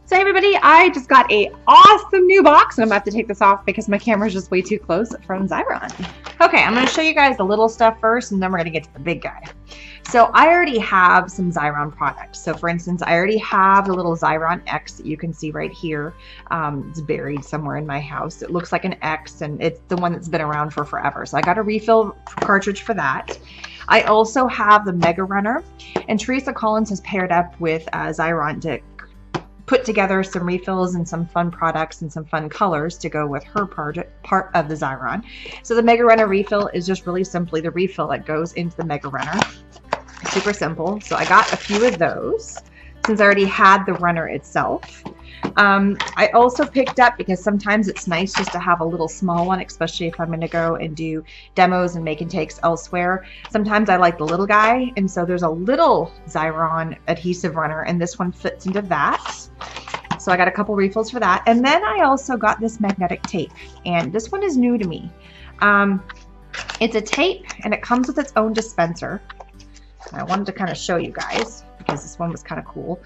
So hey everybody, I just got a awesome new box and I'm about to take this off because my camera's just way too close from Xyron. Okay, I'm going to show you guys the little stuff first and then we're going to get to the big guy. So I already have some Xyron products. So for instance, I already have the little Xyron X that you can see right here. It's buried somewhere in my house. It looks like an X and it's the one that's been around for forever. So I got a refill cartridge for that. I also have the Mega Runner, and Teresa Collins has paired up with Xyron to put together some refills and some fun products and some fun colors to go with her part of the Xyron. So the Mega Runner refill is just really simply the refill that goes into the Mega Runner. Super simple. So I got a few of those since I already had the runner itself. I also picked up, because sometimes it's nice just to have a little small one, especially if I'm going to go and do demos and make and takes elsewhere. Sometimes I like the little guy, and so there's a little Xyron adhesive runner, and this one fits into that. So I got a couple refills for that. And then I also got this magnetic tape, and this one is new to me. It's a tape, and it comes with its own dispenser. I wanted to kind of show you guys because this one was kind of cool.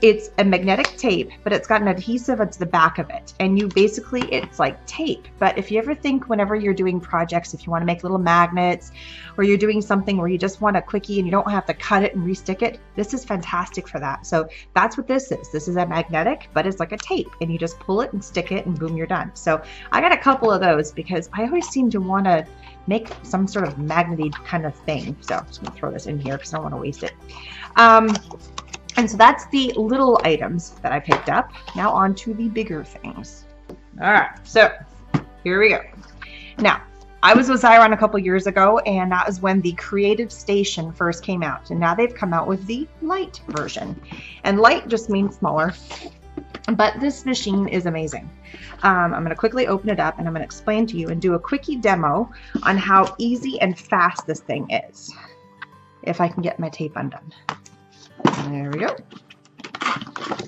It's a magnetic tape, but it's got an adhesive at the back of it. And you basically, it's like tape. But if you ever think whenever you're doing projects, if you want to make little magnets, or you're doing something where you just want a quickie and you don't have to cut it and restick it, this is fantastic for that. So that's what this is. This is a magnetic, but it's like a tape. And you just pull it and stick it and boom, you're done. So I got a couple of those because I always seem to want to make some sort of magnety kind of thing. So I'm just going to throw this in here because I don't want to waste it. And so that's the little items that I picked up. Now on to the bigger things. All right, so here we go. Now, I was with Xyron a couple years ago, and that was when the Creative Station first came out. And now they've come out with the Lite version. And Lite just means smaller, but this machine is amazing. I'm going to quickly open it up, and I'm going to explain to you and do a quickie demo on how easy and fast this thing is. If I can get my tape undone. There we go.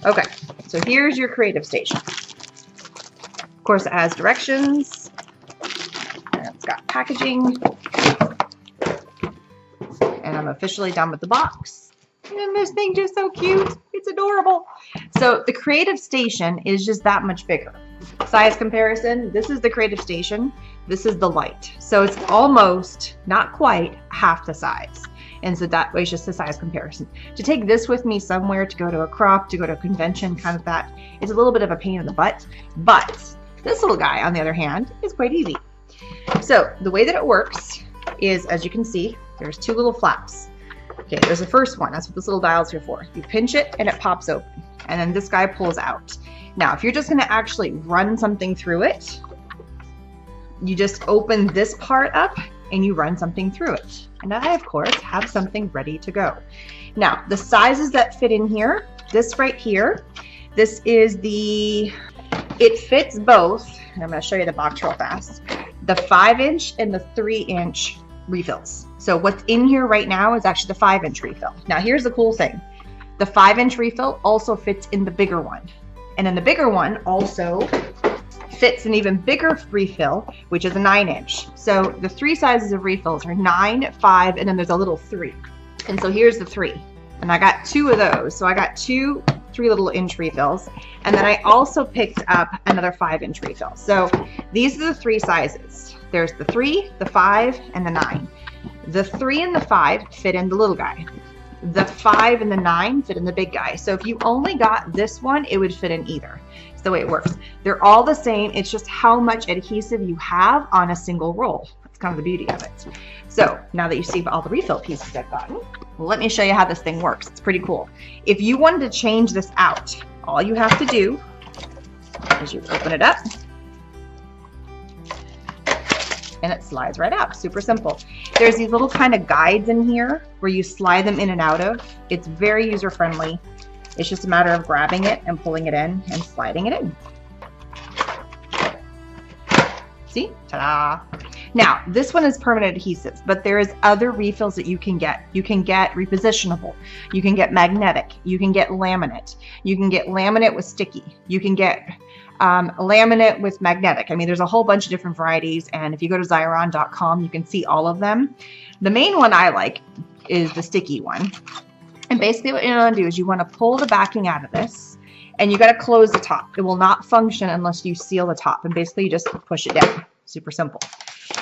Okay, so here's your Creative Station. Of course, it has directions. And it's got packaging. And I'm officially done with the box. And this thing just so cute. It's adorable. So the Creative Station is just that much bigger. Size comparison, this is the Creative Station. This is the Lite. So it's almost, not quite, half the size. And so that way it's just a size comparison. To take this with me somewhere, to go to a crop, to go to a convention, kind of that, it's a little bit of a pain in the butt. But this little guy, on the other hand, is quite easy. So the way that it works is, as you can see, there's two little flaps. Okay, there's the first one. That's what this little dial's here for. You pinch it and it pops open. And then this guy pulls out. Now, if you're just going to actually run something through it, you just open this part up and you run something through it. And I, of course, have something ready to go. Now, the sizes that fit in here, this right here, this is the, it fits both, and I'm going to show you the box real fast, the 5-inch and the 3-inch refills. So what's in here right now is actually the 5-inch refill. Now, here's the cool thing. The 5-inch refill also fits in the bigger one. And then the bigger one also fits an even bigger refill, which is a 9-inch. So the three sizes of refills are 9, 5, and then there's a little 3. And so here's the 3. And I got 2 of those. So I got 2 3-little-inch refills. And then I also picked up another 5-inch refill. So these are the 3 sizes. There's the 3, the 5, and the 9. The 3 and the 5 fit in the little guy. The 5 and the 9 fit in the big guy. So if you only got this one, it would fit in either. It's the way it works. They're all the same. It's just how much adhesive you have on a single roll. That's kind of the beauty of it. So now that you see all the refill pieces I've gotten, well, let me show you how this thing works. It's pretty cool. If you wanted to change this out, all you have to do is you open it up and it slides right out. Super simple. There's these little kind of guides in here where you slide them in and out of. It's very user friendly. It's just a matter of grabbing it and pulling it in and sliding it in. See? Ta-da! Now, this one is permanent adhesive, but there is other refills that you can get. You can get repositionable. You can get magnetic. You can get laminate. You can get laminate with sticky. You can get laminate with magnetic. I mean, there's a whole bunch of different varieties, and if you go to Xyron.com, you can see all of them. The main one I like is the sticky one. And basically what you want to do is you want to pull the backing out of this, And you got to close the top. It will not function unless you seal the top. And basically you just push it down. Super simple.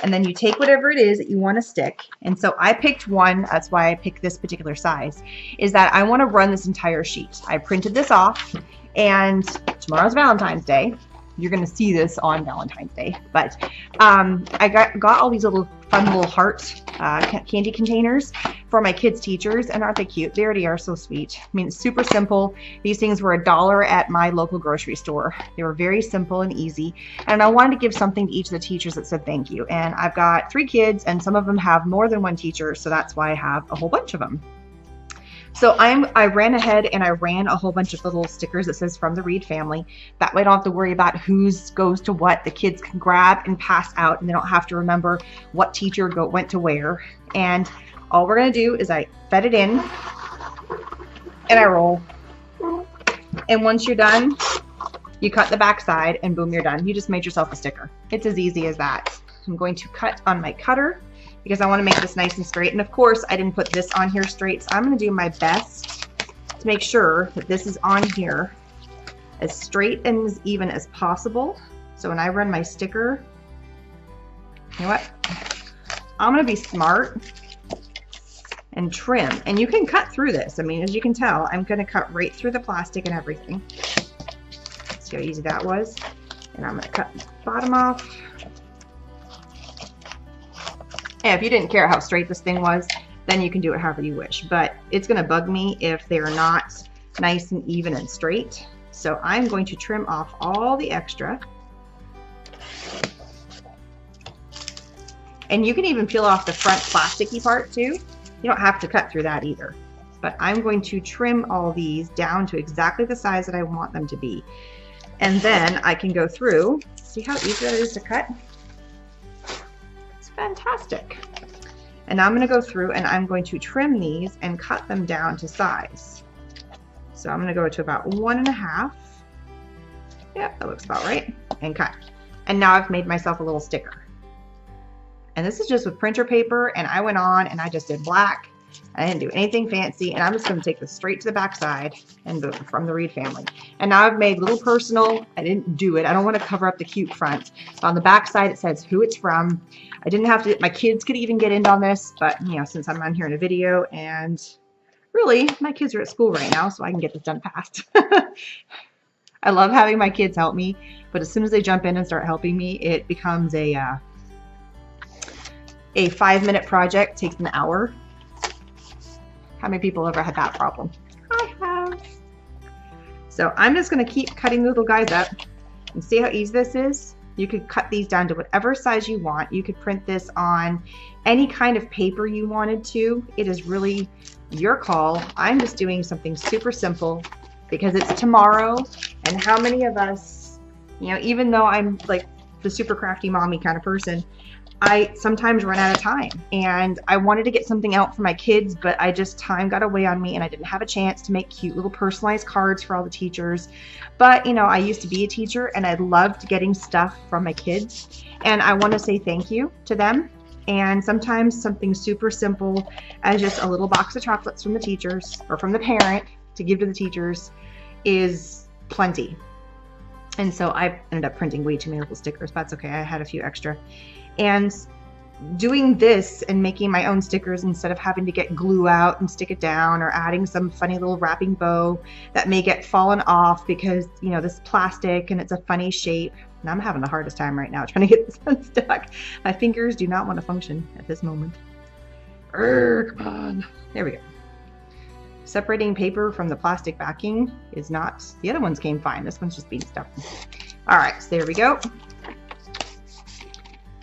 And then you take whatever it is that you want to stick. And so I picked one, that's why I picked this particular size, is that I want to run this entire sheet. I printed this off, and tomorrow's Valentine's Day. You're going to see this on Valentine's Day. But I got all these little fun little heart candy containers for my kids' teachers. And aren't they cute? They already are so sweet. I mean, it's super simple. These things were $1 at my local grocery store. They were very simple and easy. And I wanted to give something to each of the teachers that said thank you. And I've got 3 kids, and some of them have more than one teacher. So that's why I have a whole bunch of them. So I ran ahead and I ran a whole bunch of little stickers that says from the Reed family. That way I don't have to worry about whose goes to what. The kids can grab and pass out, and they don't have to remember what teacher went to where. And all we're gonna do is I fed it in and I roll. And once you're done, you cut the back side and boom, you're done. You just made yourself a sticker. It's as easy as that. I'm going to cut on my cutter because I want to make this nice and straight. And of course, I didn't put this on here straight, so I'm going to do my best to make sure that this is on here as straight and as even as possible. So when I run my sticker, you know what? I'm going to be smart and trim. And you can cut through this. I mean, as you can tell, I'm going to cut right through the plastic and everything. See how easy that was? And I'm going to cut the bottom off. Yeah, if you didn't care how straight this thing was, then you can do it however you wish. But it's going to bug me if they're not nice and even and straight. So I'm going to trim off all the extra. And you can even peel off the front plasticky part too. You don't have to cut through that either. But I'm going to trim all these down to exactly the size that I want them to be. And then I can go through, see how easy that is to cut? Fantastic. And now I'm going to go through and I'm going to trim these and cut them down to size. So I'm going to go to about 1.5. Yep, that looks about right. And cut. And now I've made myself a little sticker. And this is just with printer paper, and I went on and I just did black. I didn't do anything fancy, and I'm just going to take this straight to the back side and boom, from the Reed family. And now I've made little personal. I didn't do it. I don't want to cover up the cute front. On the back side, it says who it's from. I didn't have to, my kids could even get in on this, but you know, since I'm on here in a video, and really, my kids are at school right now, so I can get this done fast. I love having my kids help me, but as soon as they jump in and start helping me, it becomes a 5-minute project, takes an hour. How many people ever had that problem? I have. So I'm just going to keep cutting little guys up and see how easy this is. You could cut these down to whatever size you want. You could print this on any kind of paper you wanted to. It is really your call. I'm just doing something super simple because it's tomorrow. And how many of us, you know, even though I'm like the super crafty mommy kind of person, I sometimes run out of time, and I wanted to get something out for my kids, but time got away on me and I didn't have a chance to make cute little personalized cards for all the teachers. But you know, I used to be a teacher and I loved getting stuff from my kids, and I want to say thank you to them. And sometimes something super simple as just a little box of chocolates from the teachers or from the parent to give to the teachers is plenty. And so I ended up printing way too many little stickers, but that's okay. I had a few extra. And doing this and making my own stickers instead of having to get glue out and stick it down, or adding some funny little wrapping bow that may get fallen off because, you know, this plastic and it's a funny shape. And I'm having the hardest time right now trying to get this unstuck. My fingers do not want to function at this moment. Come on. There we go. Separating paper from the plastic backing is not, the other ones came fine. This one's just being stuck. All right, so there we go.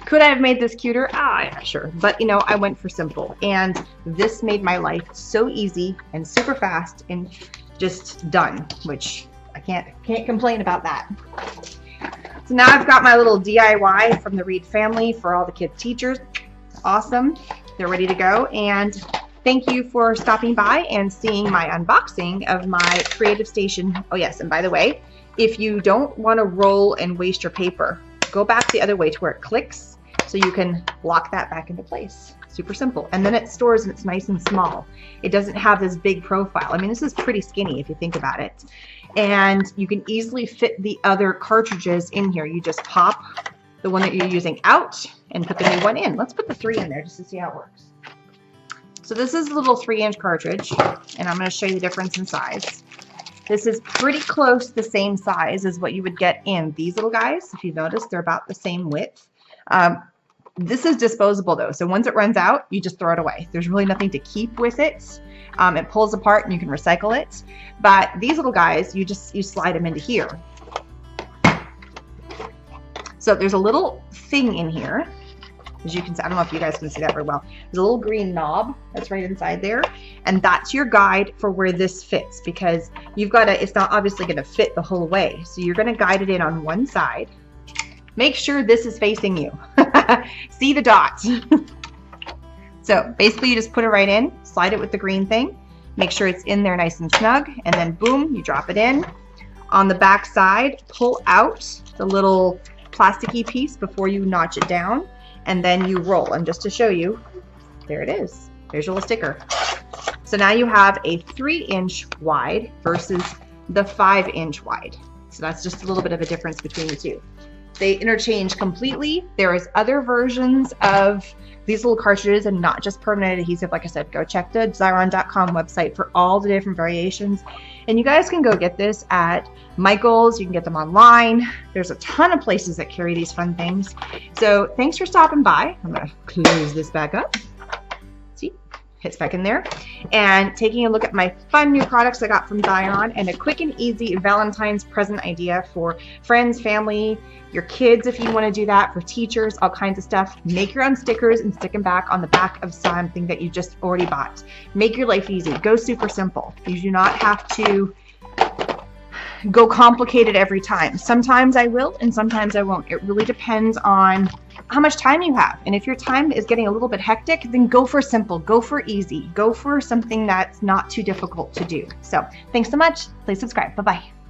Could I have made this cuter? Yeah, sure. But you know, I went for simple, and this made my life so easy and super fast and just done, which I can't complain about that. So now I've got my little DIY from the Reed family for all the kids' teachers. Awesome. They're ready to go. And thank you for stopping by and seeing my unboxing of my Creative Station. Oh yes, and by the way, if you don't want to roll and waste your paper, go back the other way to where it clicks so you can lock that back into place. Super simple. And then it stores and it's nice and small. It doesn't have this big profile. I mean, this is pretty skinny if you think about it. and you can easily fit the other cartridges in here. You just pop the one that you're using out and put the new one in. Let's put the 3 in there just to see how it works. So this is a little 3-inch cartridge, and I'm going to show you the difference in size. This is pretty close to the same size as what you would get in these little guys. If you notice, they're about the same width. This is disposable though, so once it runs out, you just throw it away. There's really nothing to keep with it. It pulls apart and you can recycle it. But these little guys, you slide them into here. So there's a little thing in here. As you can see, I don't know if you guys can see that very well. There's a little green knob that's right inside there, and that's your guide for where this fits, because you've got to, it's not obviously going to fit the whole way. So you're going to guide it in on one side. Make sure this is facing you. See the dots. So basically you just put it right in, slide it with the green thing, make sure it's in there nice and snug, and then boom, you drop it in. On the back side, pull out the little plasticky piece before you notch it down, and then you roll. And just to show you, there it is. There's your little sticker. So now you have a 3-inch wide versus the 5-inch wide. So that's just a little bit of a difference between the two. They interchange completely. There is other versions of these little cartridges and not just permanent adhesive. Like I said, go check the Xyron.com website for all the different variations. And you guys can go get this at Michael's. You can get them online. There's a ton of places that carry these fun things. So thanks for stopping by. I'm going to close this back up. See, hits back in there. And taking a look at my fun new products I got from Xyron, and a quick and easy Valentine's present idea for friends, family, your kids if you want to do that, for teachers, all kinds of stuff. Make your own stickers and stick them back on the back of something that you just already bought. Make your life easy. Go super simple. You do not have to go complicated every time. Sometimes I will and sometimes I won't. It really depends on how much time you have. And if your time is getting a little bit hectic, then go for simple, go for easy, go for something that's not too difficult to do. So thanks so much. Please subscribe. Bye-bye.